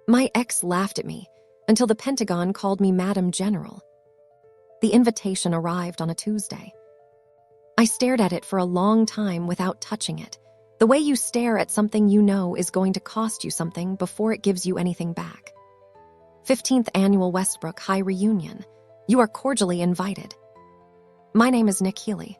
My ex laughed at me until the Pentagon called me Madam General. The invitation arrived on a Tuesday. I stared at it for a long time without touching it, the way you stare at something you know is going to cost you something before it gives you anything back. 15th Annual Westbrook High Reunion. You are cordially invited. My name is Nick Healy.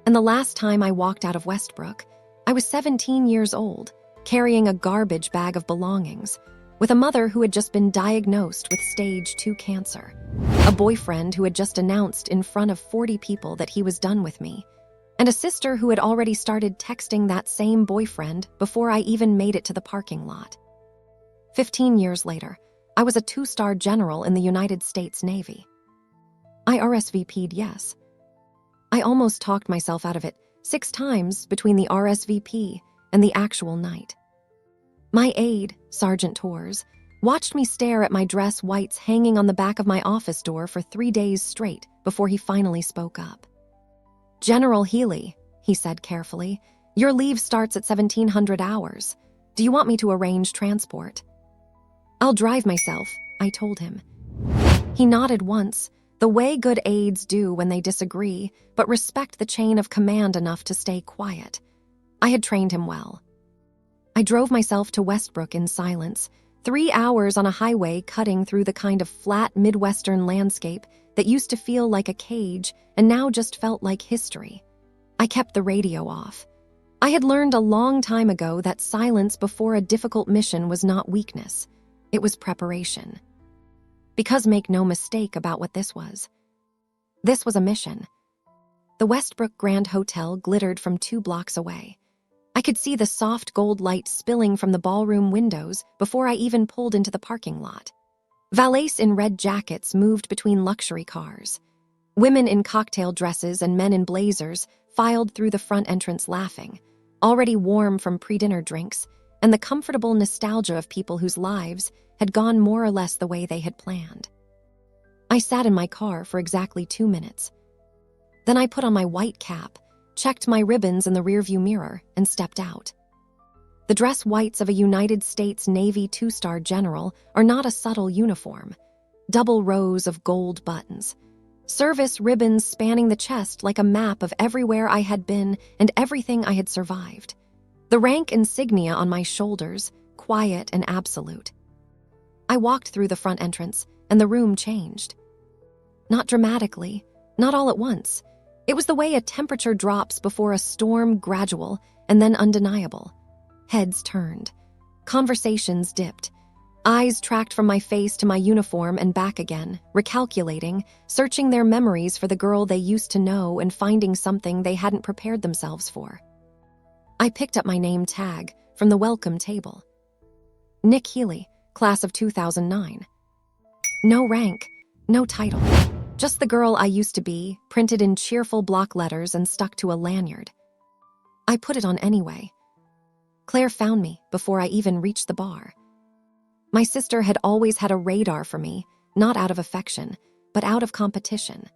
And the last time I walked out of Westbrook, I was 17 years old, carrying a garbage bag of belongings, with a mother who had just been diagnosed with stage 2 cancer, a boyfriend who had just announced in front of 40 people that he was done with me, and a sister who had already started texting that same boyfriend before I even made it to the parking lot. 15 years later, I was a 2-star general in the United States Navy. I RSVP'd yes. I almost talked myself out of it 6 times between the RSVP and the actual night. My aide, Sergeant Torres, watched me stare at my dress whites hanging on the back of my office door for 3 days straight before he finally spoke up. "General Healy," he said carefully, "your leave starts at 1700 hours. Do you want me to arrange transport?" "I'll drive myself," I told him. He nodded once, the way good aides do when they disagree, but respect the chain of command enough to stay quiet. I had trained him well. I drove myself to Westbrook in silence, 3 hours on a highway cutting through the kind of flat Midwestern landscape that used to feel like a cage and now just felt like history. I kept the radio off. I had learned a long time ago that silence before a difficult mission was not weakness. It was preparation. Because make no mistake about what this was. This was a mission. The Westbrook Grand Hotel glittered from 2 blocks away. I could see the soft gold light spilling from the ballroom windows before I even pulled into the parking lot. Valets in red jackets moved between luxury cars. Women in cocktail dresses and men in blazers filed through the front entrance laughing, already warm from pre-dinner drinks, and the comfortable nostalgia of people whose lives had gone more or less the way they had planned. I sat in my car for exactly 2 minutes. Then I put on my white cap, checked my ribbons in the rearview mirror, and stepped out. The dress whites of a United States Navy 2-star general are not a subtle uniform. Double rows of gold buttons. Service ribbons spanning the chest like a map of everywhere I had been and everything I had survived. The rank insignia on my shoulders, quiet and absolute. I walked through the front entrance, and the room changed. Not dramatically, not all at once. It was the way a temperature drops before a storm, gradual and then undeniable. Heads turned. Conversations dipped. Eyes tracked from my face to my uniform and back again, recalculating, searching their memories for the girl they used to know and finding something they hadn't prepared themselves for. I picked up my name tag from the welcome table. Nick Healy, class of 2009. No rank, no title. Just the girl I used to be, printed in cheerful block letters and stuck to a lanyard. I put it on anyway. Claire found me before I even reached the bar. My sister had always had a radar for me, not out of affection, but out of competition.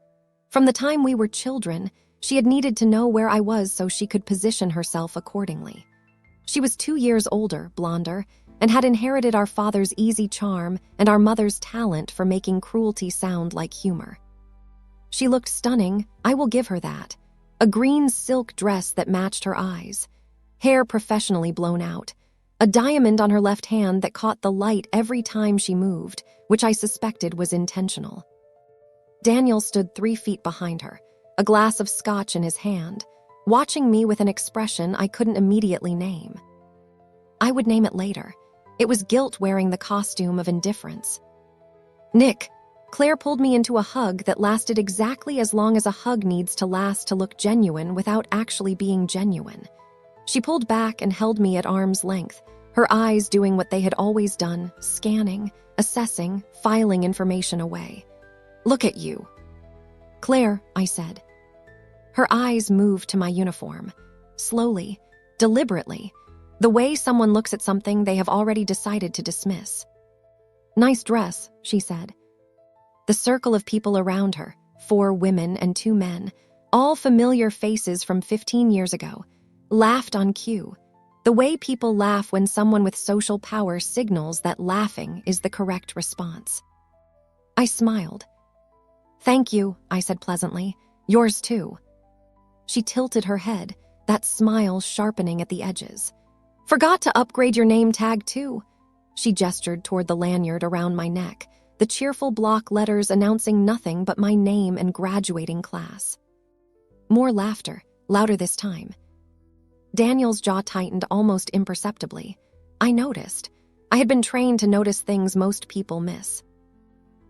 From the time we were children, she had needed to know where I was so she could position herself accordingly. She was 2 years older, blonder, and had inherited our father's easy charm and our mother's talent for making cruelty sound like humor. She looked stunning, I will give her that. A green silk dress that matched her eyes. Hair professionally blown out. A diamond on her left hand that caught the light every time she moved, which I suspected was intentional. Daniel stood 3 feet behind her, a glass of scotch in his hand, watching me with an expression I couldn't immediately name. I would name it later. It was guilt wearing the costume of indifference. "Nick," Claire pulled me into a hug that lasted exactly as long as a hug needs to last to look genuine without actually being genuine. She pulled back and held me at arm's length, her eyes doing what they had always done, scanning, assessing, filing information away. "Look at you." "Claire," I said. Her eyes moved to my uniform, slowly, deliberately, the way someone looks at something they have already decided to dismiss. "Nice dress," she said. The circle of people around her, 4 women and 2 men, all familiar faces from 15 years ago, laughed on cue. The way people laugh when someone with social power signals that laughing is the correct response. I smiled. "Thank you," I said pleasantly. "Yours too." She tilted her head, that smile sharpening at the edges. "Forgot to upgrade your name tag too." She gestured toward the lanyard around my neck, the cheerful block letters announcing nothing but my name and graduating class. More laughter, louder this time. Daniel's jaw tightened almost imperceptibly. I noticed. I had been trained to notice things most people miss.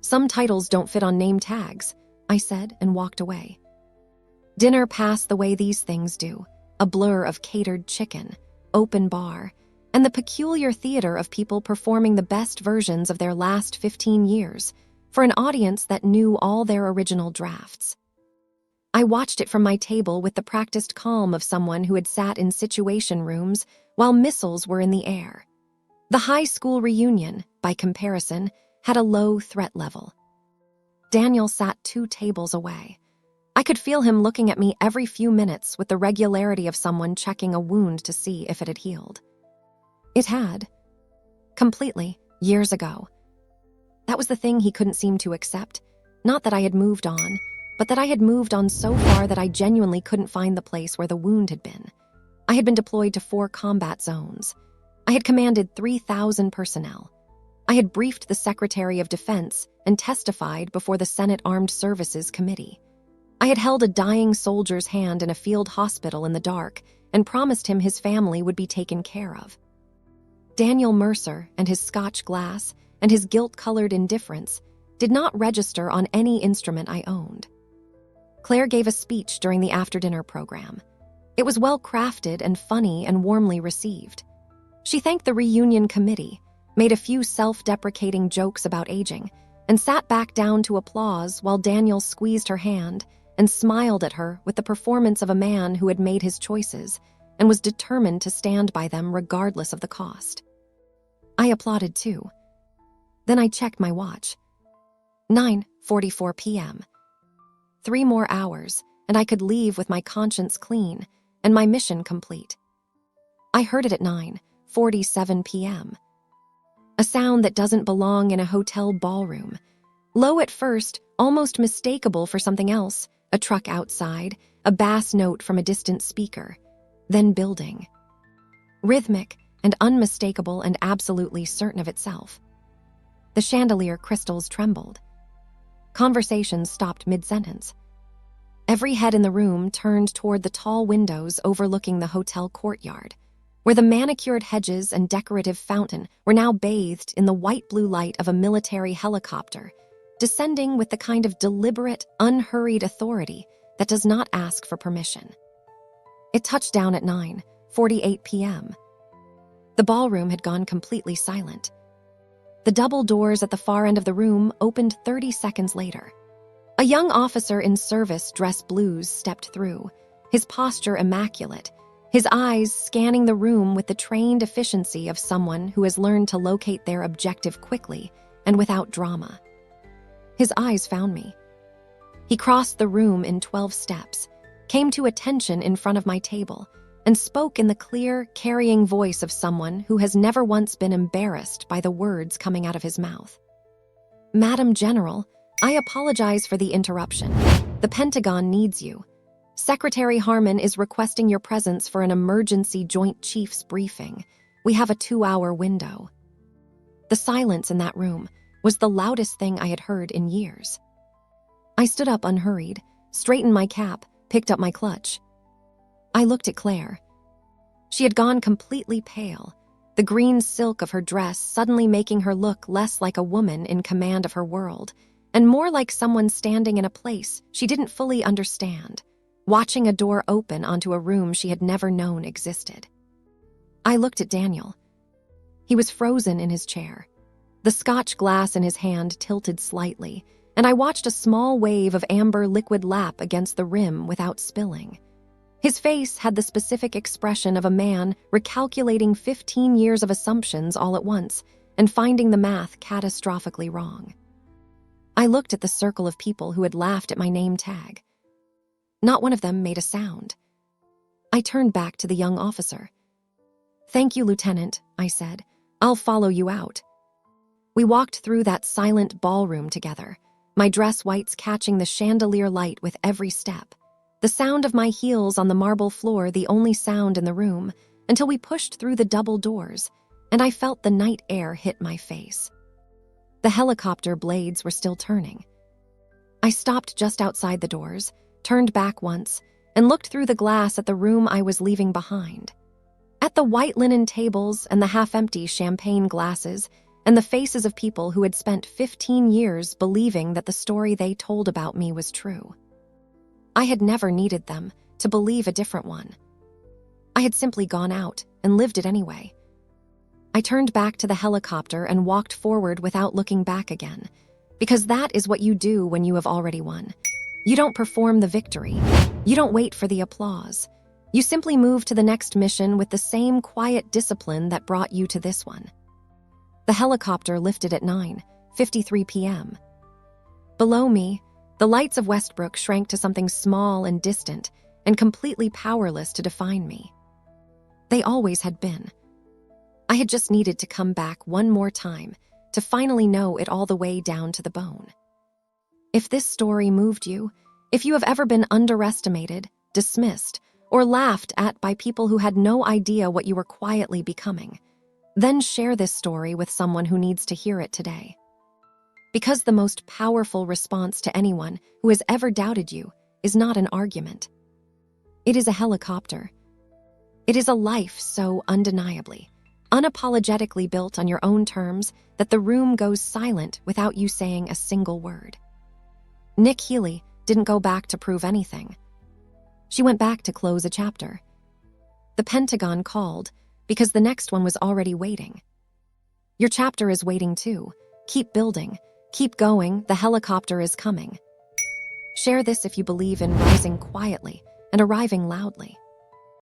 "Some titles don't fit on name tags," I said and walked away. Dinner passed the way these things do, a blur of catered chicken, open bar, and the peculiar theater of people performing the best versions of their last 15 years for an audience that knew all their original drafts. I watched it from my table with the practiced calm of someone who had sat in situation rooms while missiles were in the air. The high school reunion, by comparison, had a low threat level. Daniel sat 2 tables away. I could feel him looking at me every few minutes with the regularity of someone checking a wound to see if it had healed. It had. Completely, years ago. That was the thing he couldn't seem to accept. Not that I had moved on, but that I had moved on so far that I genuinely couldn't find the place where the wound had been. I had been deployed to 4 combat zones. I had commanded 3,000 personnel. I had briefed the Secretary of Defense and testified before the Senate Armed Services Committee. I had held a dying soldier's hand in a field hospital in the dark and promised him his family would be taken care of. Daniel Mercer and his Scotch glass and his guilt-colored indifference did not register on any instrument I owned. Claire gave a speech during the after-dinner program. It was well-crafted and funny and warmly received. She thanked the reunion committee, made a few self-deprecating jokes about aging, and sat back down to applause while Daniel squeezed her hand and smiled at her with the performance of a man who had made his choices and was determined to stand by them regardless of the cost. I applauded too. Then I checked my watch. 9:44 p.m. 3 more hours, and I could leave with my conscience clean and my mission complete. I heard it at 9:47 p.m. A sound that doesn't belong in a hotel ballroom. Low at first, almost mistakable for something else, a truck outside, a bass note from a distant speaker, then building. Rhythmic and unmistakable and absolutely certain of itself. The chandelier crystals trembled. Conversations stopped mid-sentence. Every head in the room turned toward the tall windows overlooking the hotel courtyard, where the manicured hedges and decorative fountain were now bathed in the white-blue light of a military helicopter, descending with the kind of deliberate, unhurried authority that does not ask for permission. It touched down at 9:48 p.m. The ballroom had gone completely silent. The double doors at the far end of the room opened 30 seconds later. A young officer in service dress blues stepped through, his posture immaculate, his eyes scanning the room with the trained efficiency of someone who has learned to locate their objective quickly and without drama. His eyes found me. He crossed the room in 12 steps, came to attention in front of my table, and spoke in the clear, carrying voice of someone who has never once been embarrassed by the words coming out of his mouth. "Madam General, I apologize for the interruption. The Pentagon needs you. Secretary Harmon is requesting your presence for an emergency Joint Chiefs briefing. We have a 2-hour window." The silence in that room was the loudest thing I had heard in years. I stood up unhurried, straightened my cap, picked up my clutch. I looked at Claire. She had gone completely pale, the green silk of her dress suddenly making her look less like a woman in command of her world, and more like someone standing in a place she didn't fully understand, watching a door open onto a room she had never known existed. I looked at Daniel. He was frozen in his chair. The Scotch glass in his hand tilted slightly, and I watched a small wave of amber liquid lap against the rim without spilling. His face had the specific expression of a man recalculating 15 years of assumptions all at once and finding the math catastrophically wrong. I looked at the circle of people who had laughed at my name tag. Not one of them made a sound. I turned back to the young officer. "Thank you, Lieutenant," I said. "I'll follow you out." We walked through that silent ballroom together, my dress whites catching the chandelier light with every step. The sound of my heels on the marble floor the only sound in the room, until we pushed through the double doors, and I felt the night air hit my face. The helicopter blades were still turning. I stopped just outside the doors, turned back once, and looked through the glass at the room I was leaving behind. At the white linen tables and the half-empty champagne glasses, and the faces of people who had spent 15 years believing that the story they told about me was true. I had never needed them to believe a different one. I had simply gone out and lived it anyway. I turned back to the helicopter and walked forward without looking back again, because that is what you do when you have already won. You don't perform the victory. You don't wait for the applause. You simply move to the next mission with the same quiet discipline that brought you to this one. The helicopter lifted at 9:53 p.m. Below me, the lights of Westbrook shrank to something small and distant and completely powerless to define me. They always had been. I had just needed to come back one more time to finally know it all the way down to the bone. If this story moved you, if you have ever been underestimated, dismissed, or laughed at by people who had no idea what you were quietly becoming, then share this story with someone who needs to hear it today. Because the most powerful response to anyone who has ever doubted you is not an argument. It is a helicopter. It is a life so undeniably, unapologetically built on your own terms that the room goes silent without you saying a single word. Nick Healy didn't go back to prove anything. She went back to close a chapter. The Pentagon called because the next one was already waiting. Your chapter is waiting too. Keep building. Keep going. The helicopter is coming. Share this if you believe in rising quietly and arriving loudly.